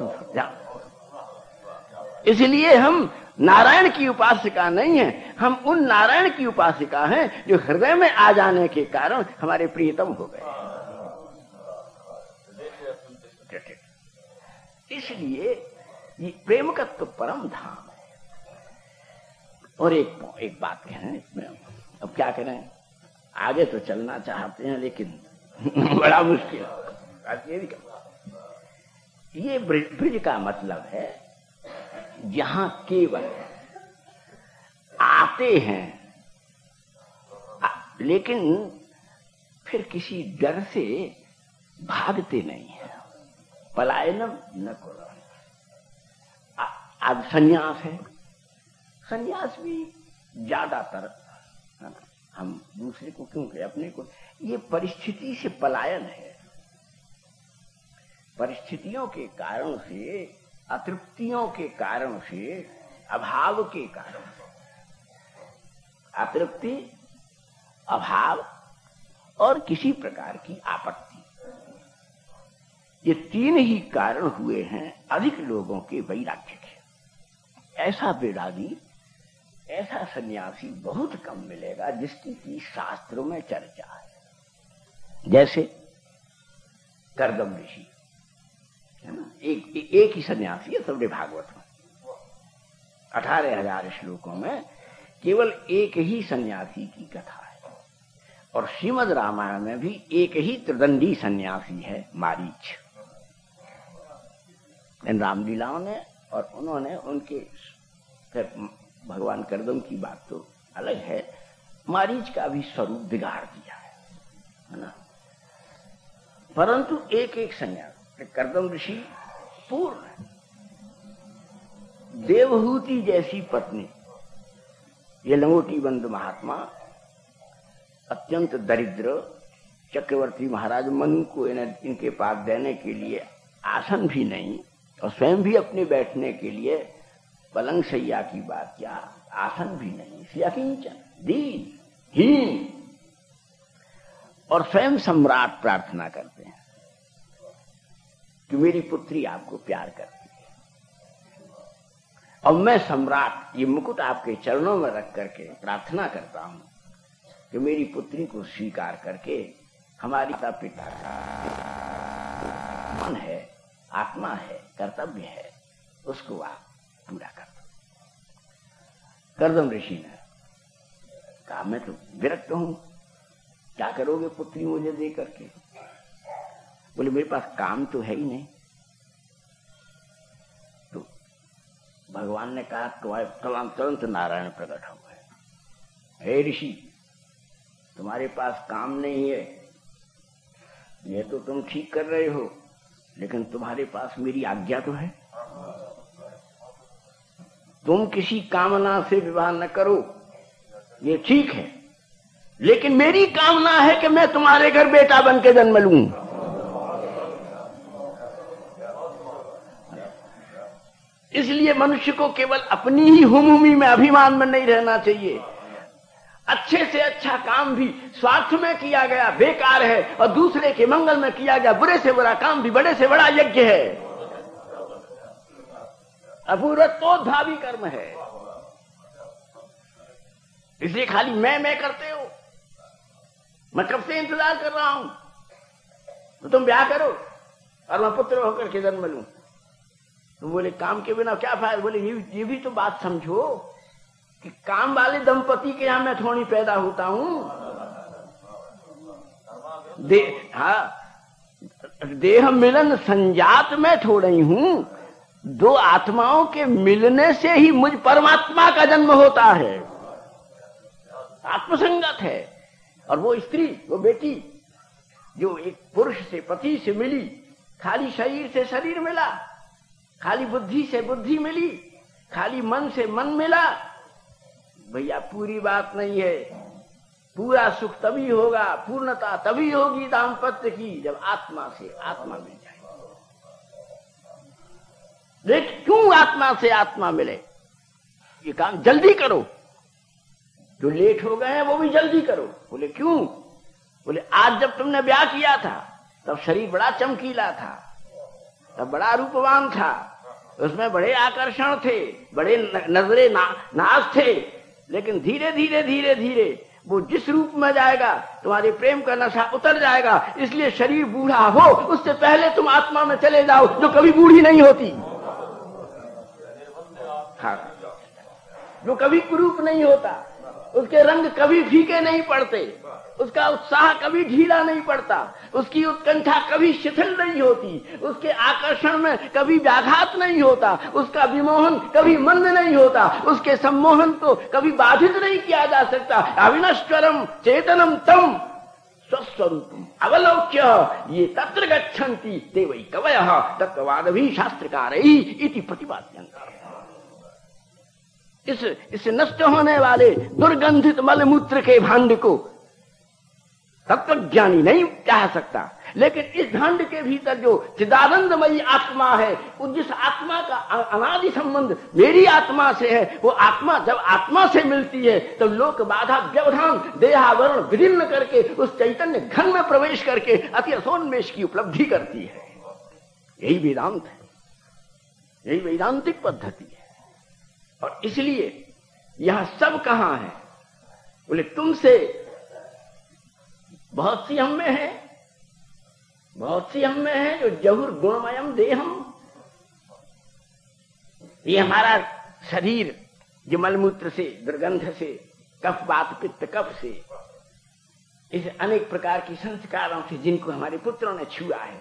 तुम जाओ। इसलिए हम नारायण की उपासिका नहीं है, हम उन नारायण की उपासिका हैं जो हृदय में आ जाने के कारण हमारे प्रियतम हो गए। इसलिए ये प्रेम का तो परम धाम है। और एक बात कहें इसमें, अब क्या करें, आगे तो चलना चाहते हैं लेकिन बड़ा मुश्किल है। ये ब्रिज का मतलब है जहां केवल आते हैं लेकिन फिर किसी डर से भागते नहीं है। पलायनम न करो। आज संन्यास है, संन्यास भी ज्यादातर हम दूसरे को क्यों कहें, अपने को, ये परिस्थिति से पलायन है। परिस्थितियों के कारण से, अतृप्तियों के कारण से, अभाव के कारण से, अतृप्ति, अभाव और किसी प्रकार की आपत्ति, ये तीन ही कारण हुए हैं अधिक लोगों के वैराग्य के। ऐसा वेदांती, ऐसा सन्यासी बहुत कम मिलेगा जिसकी की शास्त्रों में चर्चा है। जैसे कर्दम ऋषि है ना, एक ही सन्यासी है सबने भागवत में, 18,000 श्लोकों में केवल एक ही सन्यासी की कथा है। और श्रीमद् रामायण में भी एक ही त्रिदंडी सन्यासी है, मारीच। इन रामलीलाओं ने और उन्होंने उनके, भगवान कर्दम की बात तो अलग है, मारीच का भी स्वरूप बिगाड़ दिया है ना। परंतु एक एक सन्यासी, कर्दम ऋषि पूर्ण, देवहूति जैसी पत्नी, ये लंगोटी बंद महात्मा, अत्यंत दरिद्र, चक्रवर्ती महाराज मनु को इनके पास देने के लिए आसन भी नहीं, और स्वयं भी अपने बैठने के लिए पलंग शैया की बात क्या, आसन भी नहीं, सियाकिंचन, दीन, हीन, और स्वयं सम्राट प्रार्थना करते हैं कि मेरी पुत्री आपको प्यार करती है, और मैं सम्राट ये मुकुट आपके चरणों में रख करके प्रार्थना करता हूं कि मेरी पुत्री को स्वीकार करके हमारी पिता का मन है, आत्मा है, कर्तव्य है, उसको आप पूरा कर दो। कर्दम ऋषि ने कहा मैं तो विरक्त हूं, क्या करोगे पुत्री मुझे दे करके? बोले मेरे पास काम तो है ही नहीं। तो भगवान ने कहा तुरंत नारायण प्रकट हो गए, हे ऋषि तुम्हारे पास काम नहीं है, ये तो तुम ठीक कर रहे हो, लेकिन तुम्हारे पास मेरी आज्ञा तो है, तुम किसी कामना से विवाह न करो, ये ठीक है, लेकिन मेरी कामना है कि मैं तुम्हारे घर बेटा बन के जन्म लूं। इसलिए मनुष्य को केवल अपनी ही हुमुमी में, अभिमान में नहीं रहना चाहिए। अच्छे से अच्छा काम भी स्वार्थ में किया गया बेकार है, और दूसरे के मंगल में किया गया बुरे से बुरा काम भी बड़े से बड़ा यज्ञ है, अपूर्वत्वोद्भावी कर्म है। इसलिए खाली मैं करते हो, मैं कब से इंतजार कर रहा हूं, तो तुम ब्याह करो और मैं पुत्र होकर के जन्म लूं। तो बोले काम के बिना क्या फायदा? बोले ये भी तो बात समझो कि काम वाले दंपति के यहां मैं थोड़ी पैदा होता हूं। देह मिलन संजात में थोड़ी हूं, दो आत्माओं के मिलने से ही मुझ परमात्मा का जन्म होता है, आत्मसंगत है। और वो स्त्री, वो बेटी जो एक पुरुष से, पति से मिली, खाली शरीर से शरीर मिला, खाली बुद्धि से बुद्धि मिली, खाली मन से मन मिला, भैया पूरी बात नहीं है। पूरा सुख तभी होगा, पूर्णता तभी होगी दाम्पत्य की, जब आत्मा से आत्मा मिल जाए। देख क्यों आत्मा से आत्मा मिले, ये काम जल्दी करो, जो लेट हो गए हैं वो भी जल्दी करो। बोले क्यों? बोले आज जब तुमने ब्याह किया था तब शरीर बड़ा चमकीला था, तब बड़ा रूपवान था, उसमें बड़े आकर्षण थे, बड़े नजरे नाज थे, लेकिन धीरे धीरे धीरे धीरे वो जिस रूप में जाएगा तुम्हारे प्रेम का नशा उतर जाएगा। इसलिए शरीर बूढ़ा हो उससे पहले तुम आत्मा में चले जाओ जो कभी बूढ़ी नहीं होती। हाँ, जो कभी कुरूप नहीं होता, उसके रंग कभी फीके नहीं पड़ते, उसका उत्साह कभी ढीला नहीं पड़ता, उसकी उत्कंठा कभी शिथिल नहीं होती, उसके आकर्षण में कभी व्याघात नहीं होता, उसका विमोहन कभी मंद नहीं होता, उसके सम्मोहन को कभी बाधित नहीं किया जा सकता। अविनश्वरम चेतनम तम स्वस्वरूपम अवलोक्य ये तत्र गच्छन्ति ते वै कवयः तत्त्ववादभी शास्त्रकारैः इति प्रतिपाद्यन्ते। इस नष्ट होने वाले दुर्गंधित मलमूत्र के भांड को तत्वज्ञानी नहीं चाह सकता, लेकिन इस भांड के भीतर जो चिदानंदमयी आत्मा है, जिस आत्मा का अनादि संबंध मेरी आत्मा से है, वो आत्मा जब आत्मा से मिलती है तो लोक बाधा व्यवधान देहावरण विदीर्ण करके उस चैतन्य घन में प्रवेश करके अति असोन्मेष की उपलब्धि करती है। यही वेदांत है, यही वैदांतिक पद्धति है। और इसलिए यह सब कहां है? बोले तुमसे बहुत सी हम में है, बहुत सी हम में है जो जहुर गुणमयम देहम। ये हमारा शरीर जो मलमूत्र से, दुर्गंध से, कफ वात पित्त कफ से, इस अनेक प्रकार की संस्कारों से जिनको हमारे पुत्रों ने छुआ है,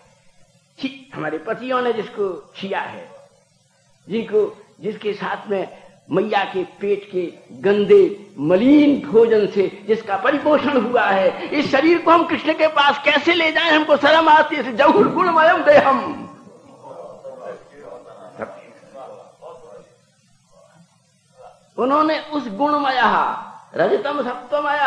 हमारे पतियों ने जिसको छुआ है, जिसके साथ में मैया के पेट के गंदे मलिन भोजन से जिसका परिपोषण हुआ है, इस शरीर को हम कृष्ण के पास कैसे ले जाएं? हमको शर्म आती है। जहुर गुणमयम देहम, उन्होंने उस गुणमय रजतम सप्तमय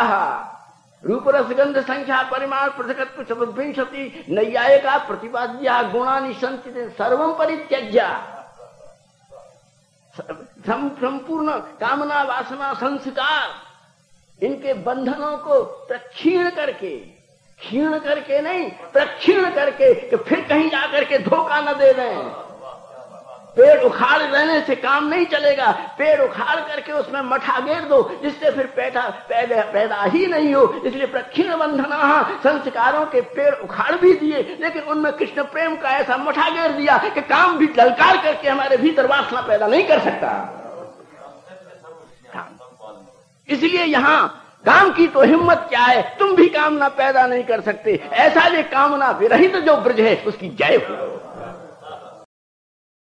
रूप रसगंध संख्या परिमाण पृथकत्व चतुर्विंशति नैयायिका प्रतिपाद्या गुणानि संचित सर्वं परित्यज्य संपूर्ण कामना वासना संस्कार इनके बंधनों को प्रक्षीण करके, क्षीण करके नहीं, प्रक्षीण करके कि फिर कहीं जाकर के धोखा न दे दें। पेड़ उखाड़ रहने से काम नहीं चलेगा, पेड़ उखाड़ करके उसमें मठा घेर दो जिससे फिर पैदा ही नहीं हो। इसलिए प्रक्षीण बंधना, संस्कारों के पेड़ उखाड़ भी दिए, लेकिन उनमें कृष्ण प्रेम का ऐसा मठा घेर दिया कि काम भी ललकार करके हमारे भीतर वासना पैदा नहीं कर सकता। इसलिए यहाँ काम की तो हिम्मत क्या है, तुम भी कामना पैदा नहीं कर सकते। ऐसा जो कामना विरहित जो ब्रज है उसकी जय हो।